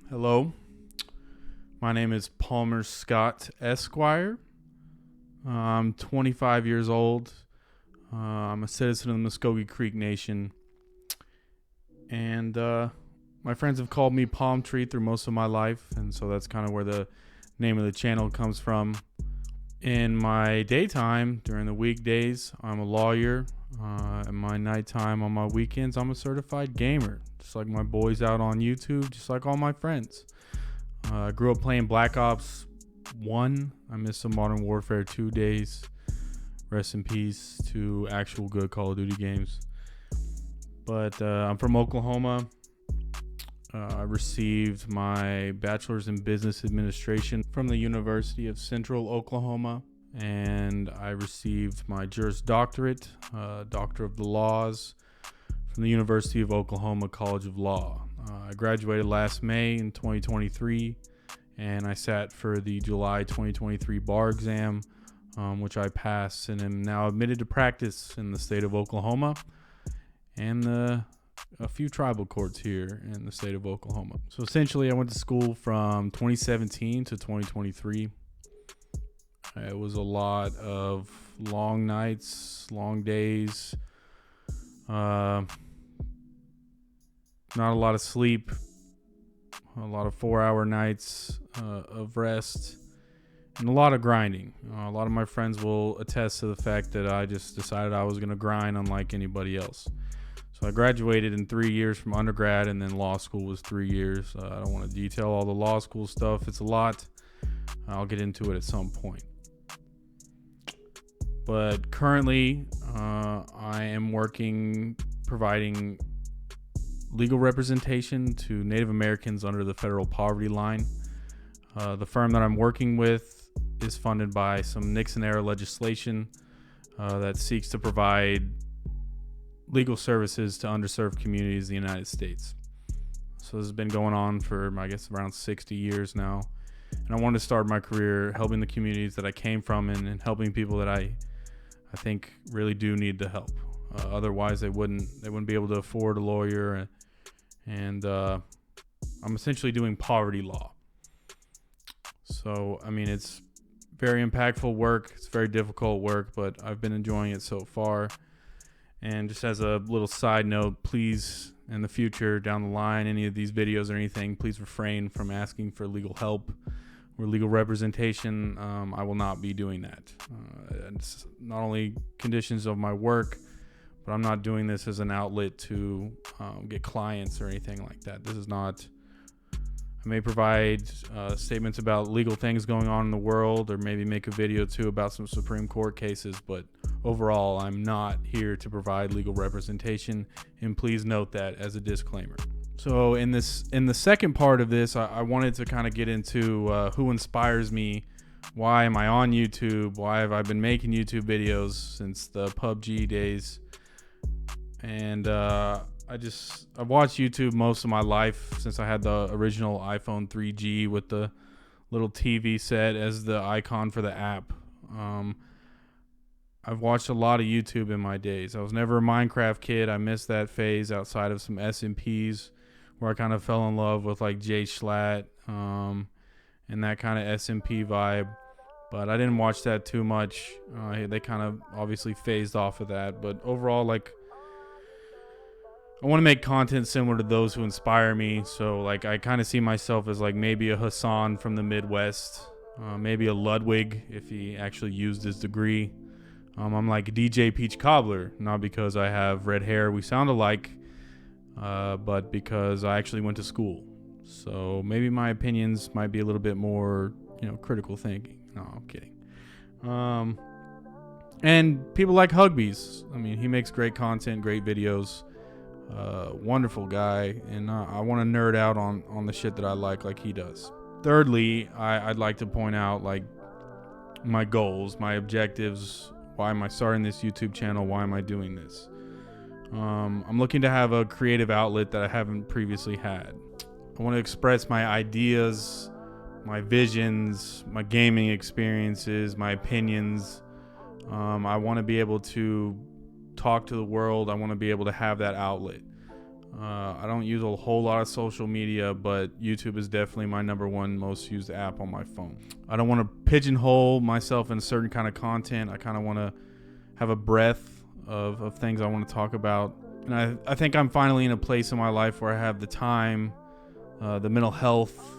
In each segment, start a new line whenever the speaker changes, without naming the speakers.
Hello, my name is Palmer Scott Esquire. I'm 25 years old. I'm a citizen of the Muskogee Creek Nation. And my friends have called me Palm Tree through most of my life. And so that's kind of where the name of the channel comes from. In my daytime, during the weekdays, I'm a lawyer. In my nighttime, on my weekends, I'm a certified gamer. Just like my boys out on YouTube, just like all my friends. I grew up playing Black Ops 1. I missed some Modern Warfare 2 days. Rest in peace to actual good Call of Duty games. But I'm from Oklahoma. I received my bachelor's in business administration from the University of Central Oklahoma. And I received my Juris Doctorate, Doctor of the Laws, from the University of Oklahoma College of Law. I graduated last May in 2023, and I sat for the July 2023 bar exam, which I passed, and am now admitted to practice in the state of Oklahoma and a few tribal courts here in the state of Oklahoma. So essentially, I went to school from 2017 to 2023. It was a lot of long nights, long days, not a lot of sleep, a lot of 4-hour nights of rest, and a lot of grinding. A lot of my friends will attest to the fact that I just decided I was going to grind unlike anybody else. So I graduated in 3 years from undergrad, and then law school was 3 years. I don't want to detail all the law school stuff. It's a lot. I'll get into it at some point. But currently, I am working providing legal representation to Native Americans under the federal poverty line. The firm that I'm working with is funded by some Nixon-era legislation that seeks to provide legal services to underserved communities in the United States. So this has been going on for, I guess, around 60 years now. And I wanted to start my career helping the communities that I came from and helping people that I think really do need the help. Otherwise, they wouldn't be able to afford a lawyer, and I'm essentially doing poverty law. So, I mean, it's very impactful work. It's very difficult work, but I've been enjoying it so far. And just as a little side note, please, in the future, down the line, any of these videos or anything, please refrain from asking for legal help or legal representation. I will not be doing that. It's not only conditions of my work, but I'm not doing this as an outlet to get clients or anything like that. This is not. I may provide statements about legal things going on in the world, or maybe make a video too about some Supreme Court cases, but overall, I'm not here to provide legal representation, and please note that as a disclaimer. So in the second part of this, I wanted to kind of get into who inspires me. Why am I on YouTube? Why have I been making YouTube videos since the PUBG days? And I've watched YouTube most of my life since I had the original iPhone 3G with the little TV set as the icon for the app. I've watched a lot of YouTube in my days. I was never a Minecraft kid. I missed that phase outside of some SMPs where I kind of fell in love with like Jay Schlatt and that kind of SMP vibe. But I didn't watch that too much. They kind of obviously phased off of that. But overall, like, I want to make content similar to those who inspire me. So like I kind of see myself as like maybe a Hassan from the Midwest, maybe a Ludwig if he actually used his degree. I'm like DJ Peach Cobbler, not because I have red hair, we sound alike, but because I actually went to school. So maybe my opinions might be a little bit more, critical thinking. No, I'm kidding. And people like Hugbees. I mean, he makes great content, great videos. Wonderful guy, and I want to nerd out on the shit that I like he does. Thirdly, I'd like to point out like my goals, my objectives. Why am I starting this YouTube channel? Why am I doing this? I'm looking to have a creative outlet that I haven't previously had. I want to express my ideas, my visions, my gaming experiences, my opinions. I want to be able to talk to the world. I want to be able to have that outlet. I don't use a whole lot of social media, but YouTube is definitely my number one most used app on my phone. I don't want to pigeonhole myself in a certain kind of content. I kind of want to have a breadth of things I want to talk about. And I think I'm finally in a place in my life where I have the time, the mental health,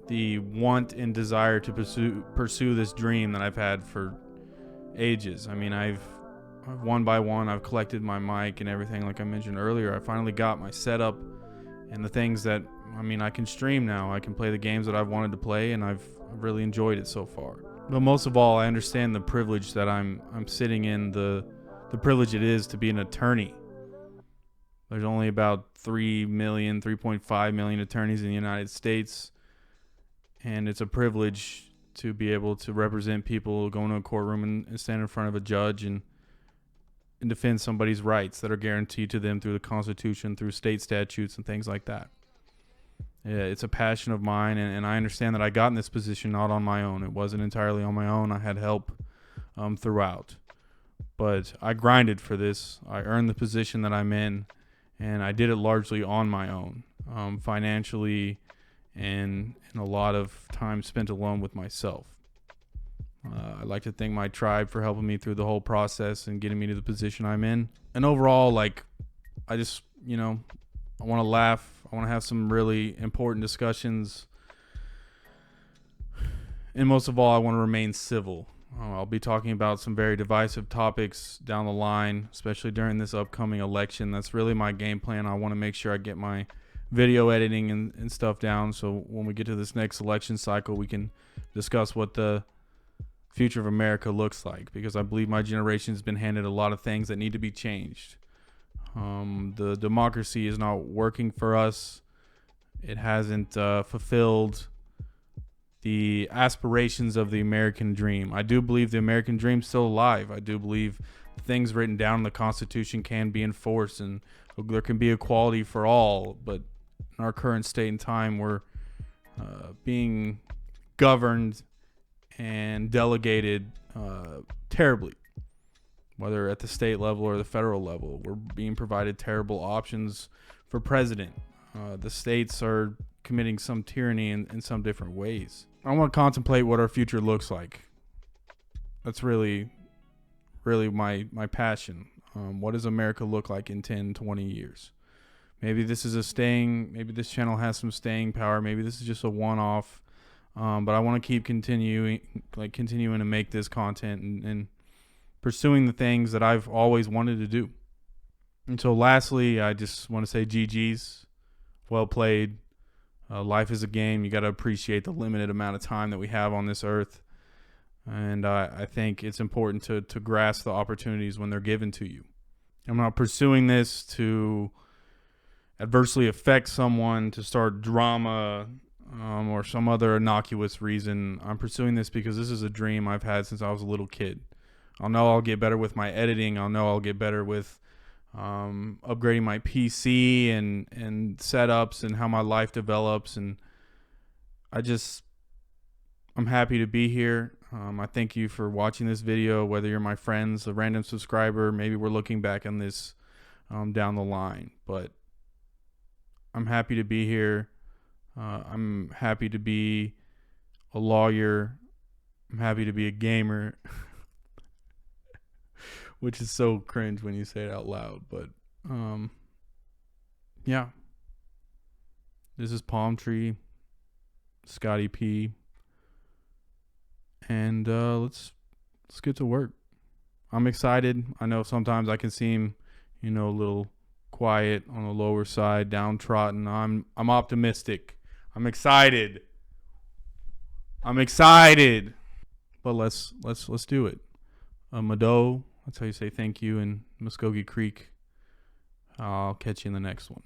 the want and desire to pursue this dream that I've had for ages. I mean, I've one by one, I've collected my mic and everything. Like I mentioned earlier, I finally got my setup and the things that, I mean, I can stream now. I can play the games that I've wanted to play, and I've really enjoyed it so far. But most of all, I understand the privilege that I'm sitting in, the privilege it is to be an attorney. There's only about 3.5 million attorneys in the United States, and it's a privilege to be able to represent people, go into a courtroom and stand in front of a judge and defend somebody's rights that are guaranteed to them through the Constitution, through state statutes and things like that. Yeah, it's a passion of mine, and I understand that I got in this position not on my own. It wasn't entirely on my own. I had help throughout. But I grinded for this. I earned the position that I'm in, and I did it largely on my own, financially, and a lot of time spent alone with myself. I'd like to thank my tribe for helping me through the whole process and getting me to the position I'm in. And overall, like, I just, I want to laugh. I want to have some really important discussions. And most of all, I want to remain civil. I'll be talking about some very divisive topics down the line, especially during this upcoming election. That's really my game plan. I want to make sure I get my video editing and stuff down, so when we get to this next election cycle, we can discuss what the future of America looks like, because I believe my generation has been handed a lot of things that need to be changed. The democracy is not working for us. It hasn't fulfilled the aspirations of the American dream. I do believe the American dream is still alive. I do believe the things written down in the Constitution can be enforced, and there can be equality for all. But in our current state and time, we're being governed and delegated terribly, whether at the state level or the federal level. We're being provided terrible options for president. The states are committing some tyranny in some different ways. I want to contemplate what our future looks like. That's really my passion. What does America look like in 10, 20 years? Maybe this is maybe this channel has some staying power. Maybe this is just a one-off. But I want to keep continuing to make this content and pursuing the things that I've always wanted to do. And so lastly, I just want to say GG's. Well played. Life is a game. You got to appreciate the limited amount of time that we have on this earth. And I think it's important to grasp the opportunities when they're given to you. I'm not pursuing this to adversely affect someone, to start drama, or some other innocuous reason. I'm pursuing this because this is a dream I've had since I was a little kid. I'll know I'll get better with my editing. I'll know I'll get better with upgrading my PC and setups and how my life develops. And I'm happy to be here. I thank you for watching this video, whether you're my friends, a random subscriber. Maybe we're looking back on this down the line. But I'm happy to be here. I'm happy to be a lawyer. I'm happy to be a gamer. Which is so cringe when you say it out loud. But yeah. This is Palm Tree, Scotty P. And let's get to work. I'm excited. I know sometimes I can seem, a little quiet, on the lower side, downtrodden. I'm optimistic. I'm excited. But let's do it. Mado, that's how you say thank you in Muskogee Creek. I'll catch you in the next one.